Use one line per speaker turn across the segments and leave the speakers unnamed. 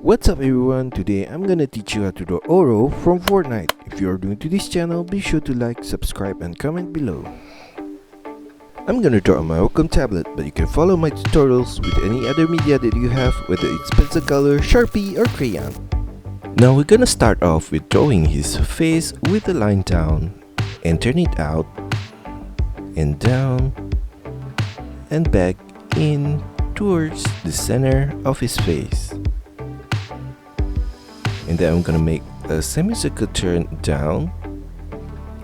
What's up everyone, today I'm gonna teach you how to draw ORO from Fortnite. If you are new to this channel, be sure to like, subscribe and comment below. I'm gonna draw on my Wacom tablet, but you can follow my tutorials with any other media that you have, whether it's pencil color, Sharpie or crayon. Now we're gonna start off with drawing his face with the line down and turn it out and down and back in towards the center of his face. And then I'm gonna make a semicircle turn down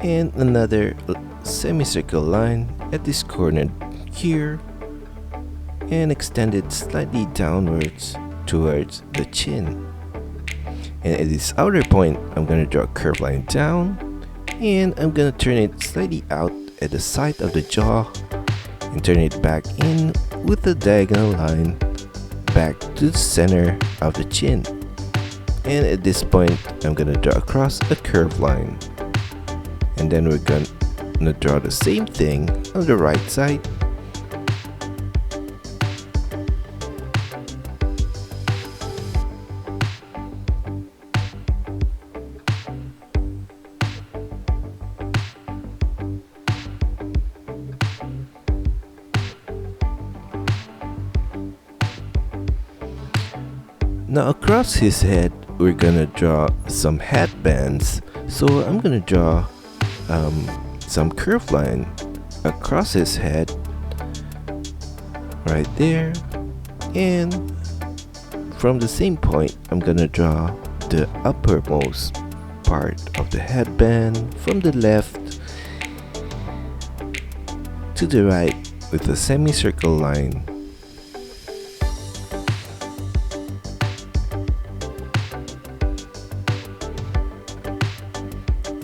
and another semicircle line at this corner here and extend it slightly downwards towards the chin. And at this outer point, I'm gonna draw a curved line down and I'm gonna turn it slightly out at the side of the jaw and turn it back in with a diagonal line back to the center of the chin. And at this point, I'm gonna draw across a curved line. And then we're gonna draw the same thing on the right side. Now across his head, we're gonna draw some headbands. So I'm gonna draw some curved line across his head right there, and from the same point I'm gonna draw the uppermost part of the headband from the left to the right with a semicircle line.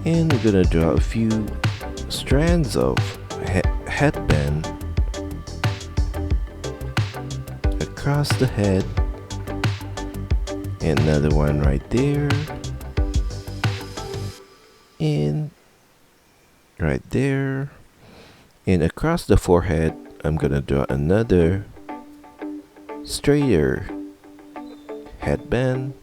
And we're gonna draw a few strands of headband across the head, and another one right there, and right there, and across the forehead I'm gonna draw another straighter headband.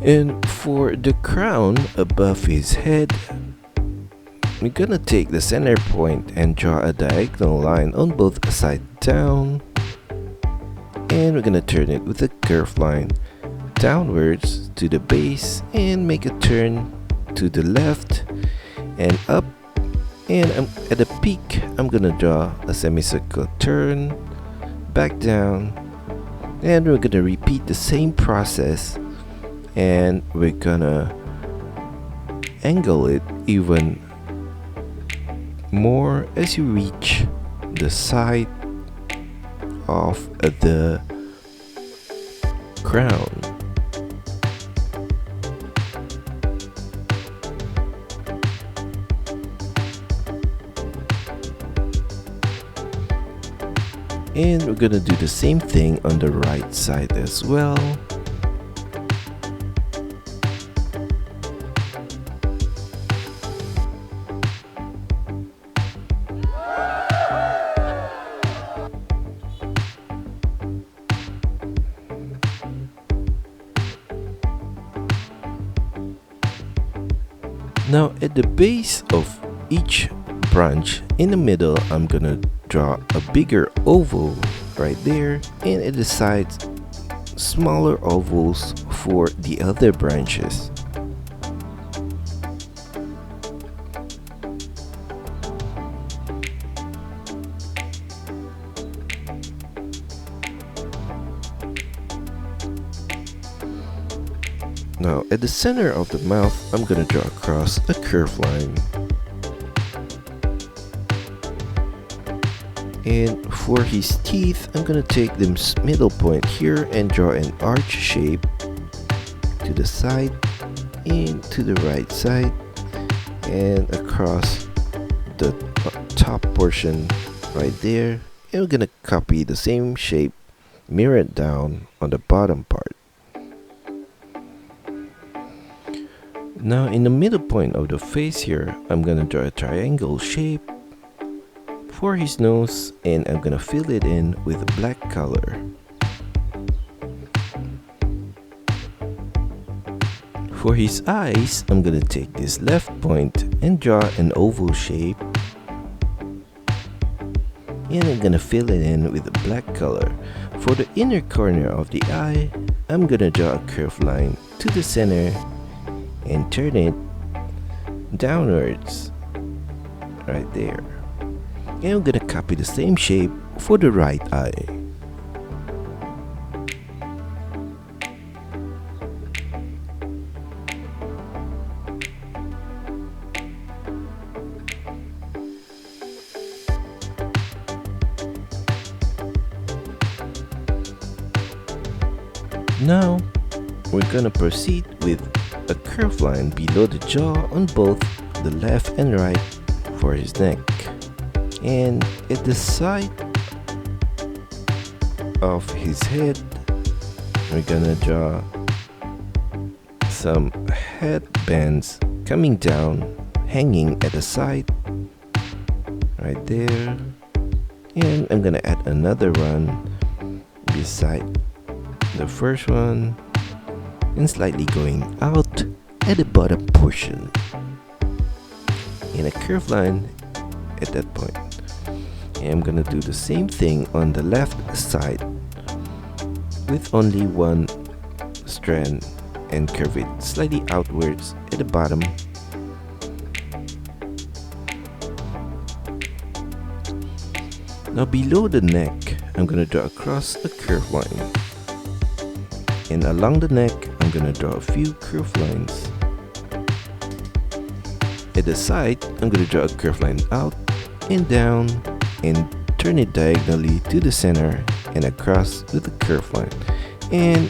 And for the crown above his head, we're gonna take the center point and draw a diagonal line on both sides down, and we're gonna turn it with a curved line downwards to the base and make a turn to the left and up, and at the peak I'm gonna draw a semicircle turn back down, and we're gonna repeat the same process. And we're gonna angle it even more as you reach the side of the crown. And we're gonna do the same thing on the right side as well. Now at the base of each branch in the middle, I'm gonna draw a bigger oval right there, and at the sides smaller ovals for the other branches. Now at the center of the mouth, I'm gonna draw across a curved line. And for his teeth, I'm gonna take the middle point here and draw an arch shape to the side and to the right side and across the top portion right there. And we're gonna copy the same shape, mirror it down on the bottom part. Now in the middle point of the face here, I'm gonna draw a triangle shape for his nose, and I'm gonna fill it in with a black color. For his eyes, I'm gonna take this left point and draw an oval shape, and I'm gonna fill it in with a black color. For the inner corner of the eye, I'm gonna draw a curved line to the center and turn it downwards right there. And I'm gonna copy the same shape for the right eye. Now, we're gonna proceed with a curved line below the jaw on both the left and right for his neck. And at the side of his head, we're gonna draw some headbands coming down, hanging at the side, right there. And I'm gonna add another one beside the first one and slightly going out at the bottom portion in a curved line at that point. And I'm gonna do the same thing on the left side with only one strand and curve it slightly outwards at the bottom. Now below the neck, I'm gonna draw across a curved line. And along the neck, I'm gonna draw a few curved lines. At the side, I'm gonna draw a curved line out and down and turn it diagonally to the center and across with a curved line. And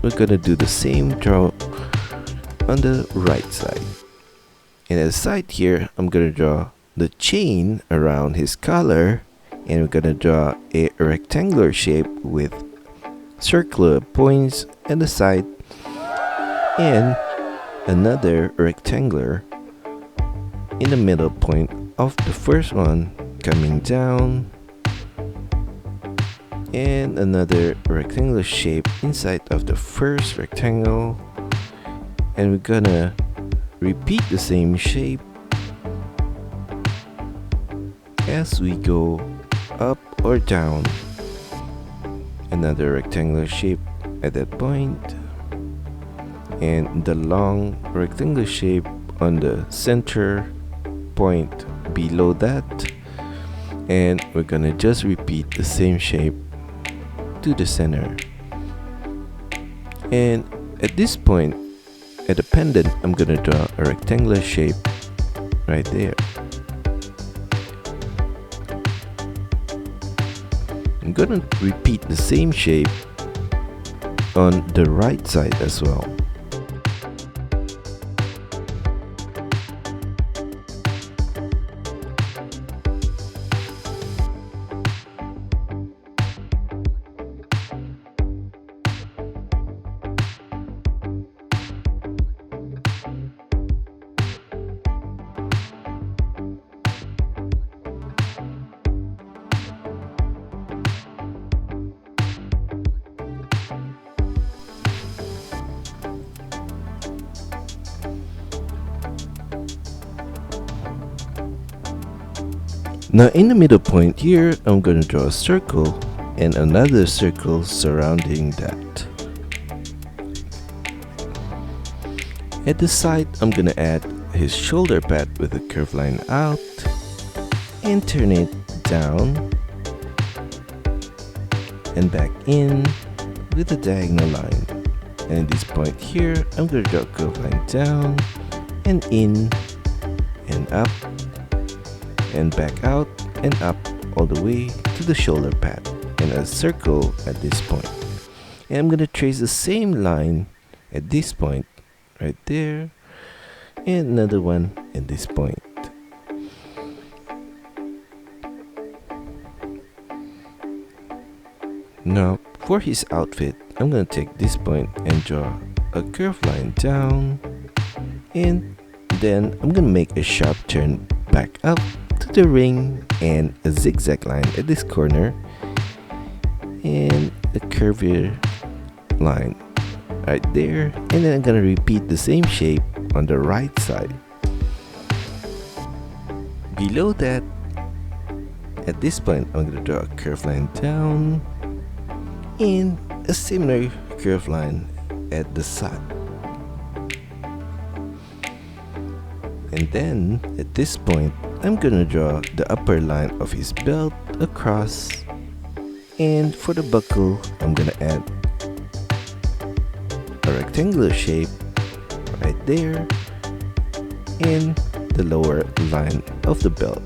we're gonna do the same draw on the right side. And at the side here, I'm gonna draw the chain around his collar, and we're gonna draw a rectangular shape with circular points at the side and another rectangular in the middle point of the first one coming down, and another rectangular shape inside of the first rectangle. And we're gonna repeat the same shape as we go up or down. Another rectangular shape at that point, and the long rectangular shape on the center point below that. And we're gonna just repeat the same shape to the center. And at this point, at the pendant, I'm gonna draw a rectangular shape right there. I'm gonna repeat the same shape on the right side as well. Now in the middle point here, I'm going to draw a circle and another circle surrounding that. At the side, I'm going to add his shoulder pad with a curved line out and turn it down and back in with a diagonal line. And at this point here, I'm going to draw a curved line down and in and up and back out and up all the way to the shoulder pad, and a circle at this point. And I'm going to trace the same line at this point right there, and another one at this point. Now for his outfit, I'm going to take this point and draw a curved line down, and then I'm going to make a sharp turn back up to to the ring and a zigzag line at this corner and a curvy line right there, and then I'm gonna repeat the same shape on the right side. Below that, at this point, I'm gonna draw a curved line down and a similar curved line at the side. And then at this point, I'm gonna draw the upper line of his belt across, and for the buckle, I'm gonna add a rectangular shape right there and the lower line of the belt.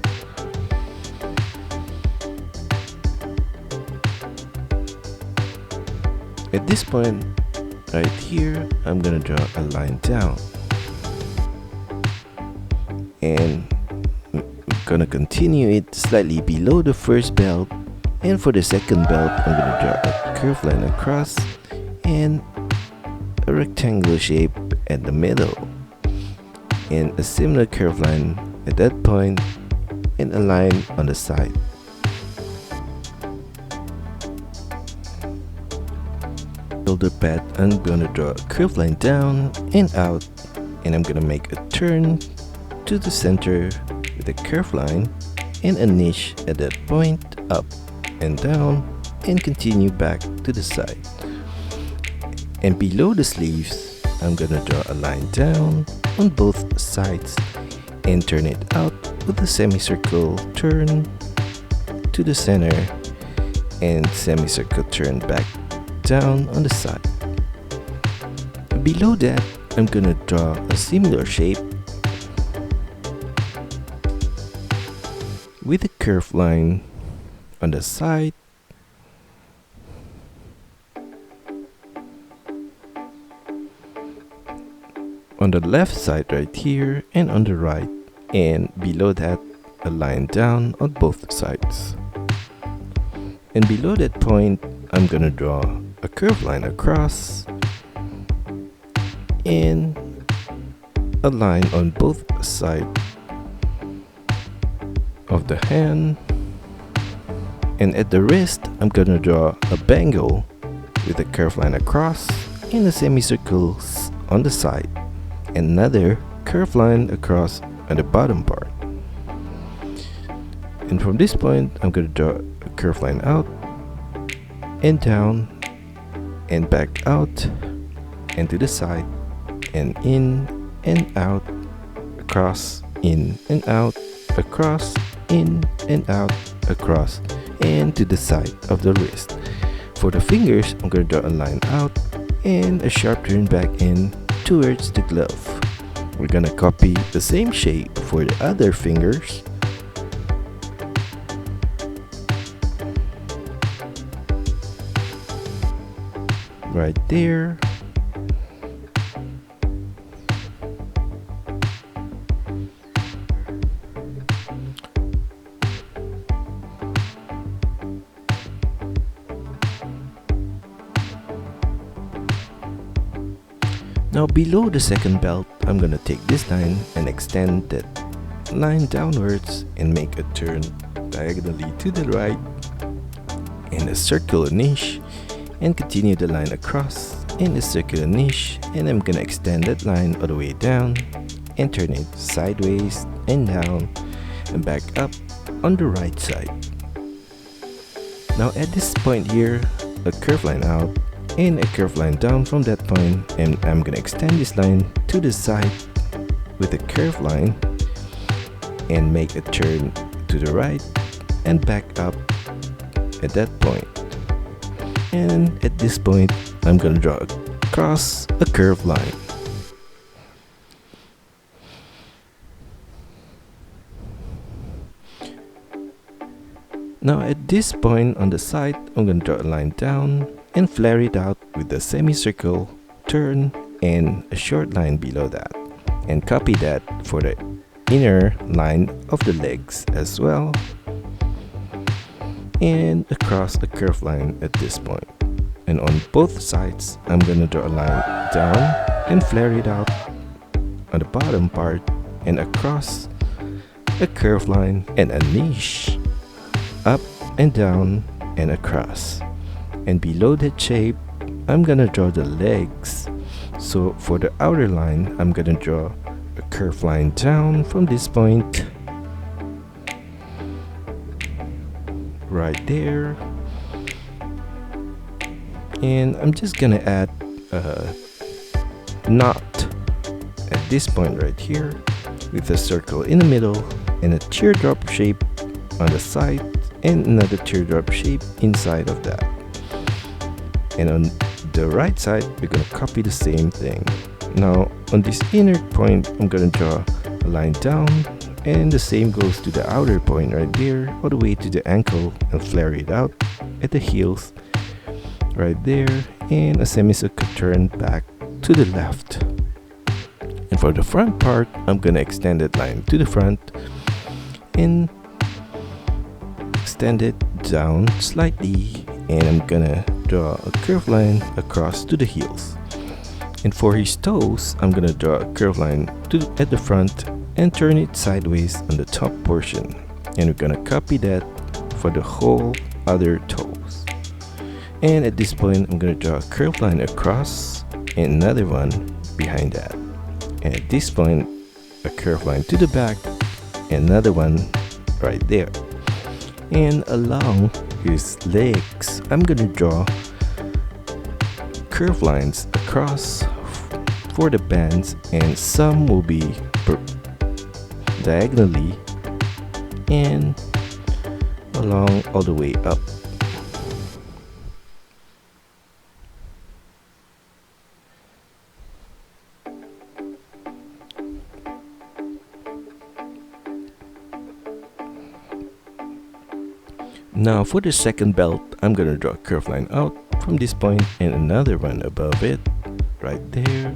At this point right here, I'm gonna draw a line down, and I'm gonna continue it slightly below the first belt, and for the second belt I'm gonna draw a curved line across and a rectangular shape at the middle, and a similar curved line at that point and a line on the side. Shoulder pad, I'm gonna draw a curved line down and out, and I'm gonna make a turn to the center with a curved line and a niche at that point, up and down, and continue back to the side. And below the sleeves, I'm gonna draw a line down on both sides and turn it out with a semicircle turn to the center and semicircle turn back down on the side. Below that, I'm gonna draw a similar shape with a curved line on the side, on the left side right here, and on the right, and below that a line down on both sides. And below that point, I'm gonna draw a curved line across and a line on both sides of the hand. And at the wrist, I'm gonna draw a bangle with a curved line across and a semicircle on the side, and another curved line across on the bottom part. And from this point, I'm gonna draw a curved line out and down and back out and to the side and in and out, across, in and out, across, in and out, across, and to the side of the wrist. For the fingers, I'm going to draw a line out and a sharp turn back in towards the glove. We're going to copy the same shape for the other fingers. Right there. Now below the second belt, I'm gonna take this line and extend that line downwards and make a turn diagonally to the right and a circular niche, and continue the line across in a circular niche, and I'm gonna extend that line all the way down and turn it sideways and down and back up on the right side. Now at this point here, a curved line out and a curved line down from that point, and I'm gonna extend this line to the side with a curved line and make a turn to the right and back up at that point. And at this point, I'm gonna draw across a curved line. Now at this point on the side, I'm gonna draw a line down and flare it out with a semicircle turn and a short line below that, and copy that for the inner line of the legs as well, and across a curved line at this point. And on both sides, I'm gonna draw a line down and flare it out on the bottom part and across a curved line, and a niche, up and down and across. And below that shape, I'm gonna draw the legs. So for the outer line, I'm gonna draw a curved line down from this point right there, and I'm just gonna add a knot at this point right here with a circle in the middle and a teardrop shape on the side and another teardrop shape inside of that. And on the right side, we're gonna copy the same thing. Now on this inner point, I'm gonna draw a line down, and the same goes to the outer point right there, all the way to the ankle, and flare it out at the heels right there, and a semicircle turn back to the left. And for the front part, I'm gonna extend that line to the front and extend it down slightly, and I'm gonna draw a curved line across to the heels. And for his toes, I'm gonna draw a curved line at the front and turn it sideways on the top portion, and we're gonna copy that for the whole other toes. And at this point, I'm gonna draw a curved line across and another one behind that, and at this point a curved line to the back and another one right there. And along his legs, I'm gonna draw curved lines across for the bands, and some will be diagonally and along all the way up. Now for the second belt, I'm gonna draw a curved line out from this point and another one above it right there.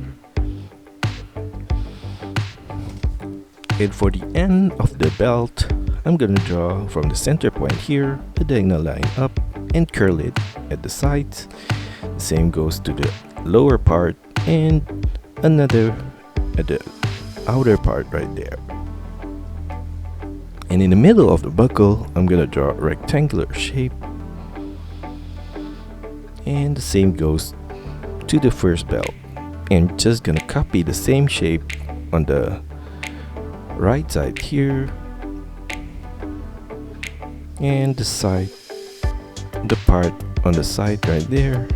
And for the end of the belt, I'm gonna draw from the center point here a diagonal line up and curl it at the sides. The same goes to the lower part and another at the outer part right there. And in the middle of the buckle, I'm gonna draw a rectangular shape, and the same goes to the first belt. And just gonna copy the same shape on the right side here and the part on the side right there,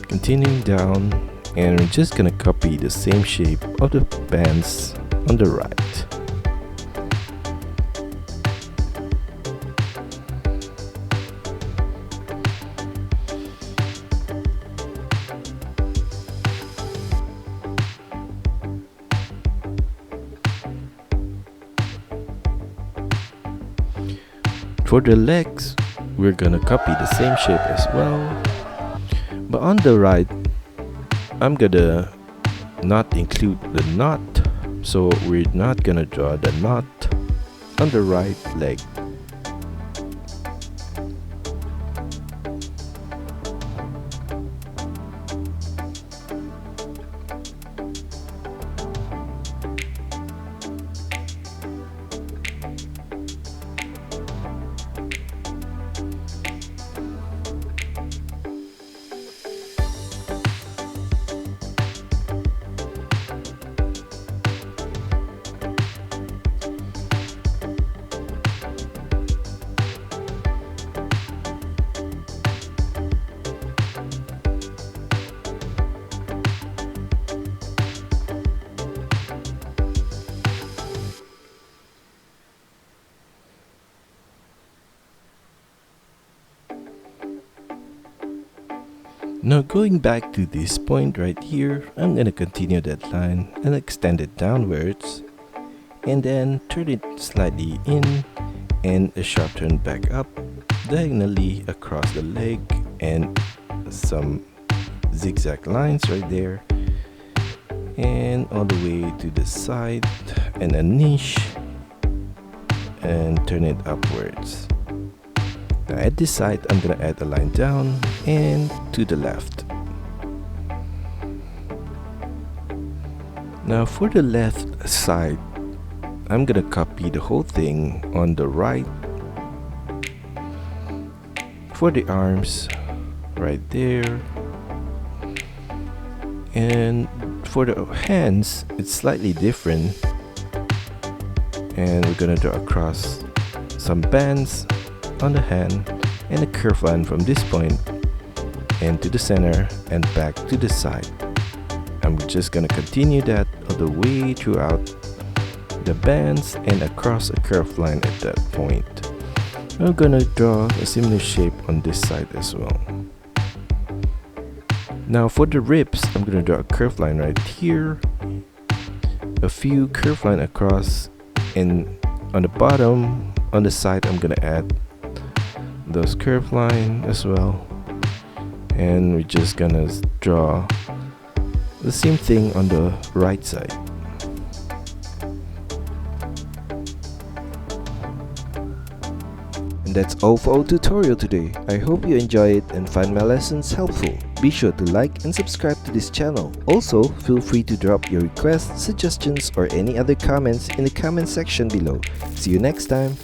continuing down, and we're just gonna copy the same shape of the bands on the right. For the legs, we're gonna copy the same shape as well, but on the right, I'm gonna not include the knot, so we're not gonna draw the knot on the right leg. Now going back to this point right here, I'm gonna continue that line and extend it downwards, and then turn it slightly in and a sharp turn back up diagonally across the leg, and some zigzag lines right there, and all the way to the side, and a niche, and turn it upwards. Now at this side, I'm gonna add a line down and to the left. Now for the left side, I'm gonna copy the whole thing on the right. For the arms, right there. And for the hands, it's slightly different. And we're gonna draw across some bands on the hand and a curved line from this point and to the center and back to the side. I'm just gonna continue that all the way throughout the bands and across a curved line at that point. I'm gonna draw a similar shape on this side as well. Now for the ribs, I'm gonna draw a curved line right here, a few curved line across, and on the bottom, on the side, I'm gonna add those curved line as well. And we're just gonna draw the same thing on the right side. And that's all for our tutorial today. I hope you enjoy it and find my lessons helpful. Be sure to like and subscribe to this channel. Also, feel free to drop your requests, suggestions, or any other comments in the comment section below. See you next time.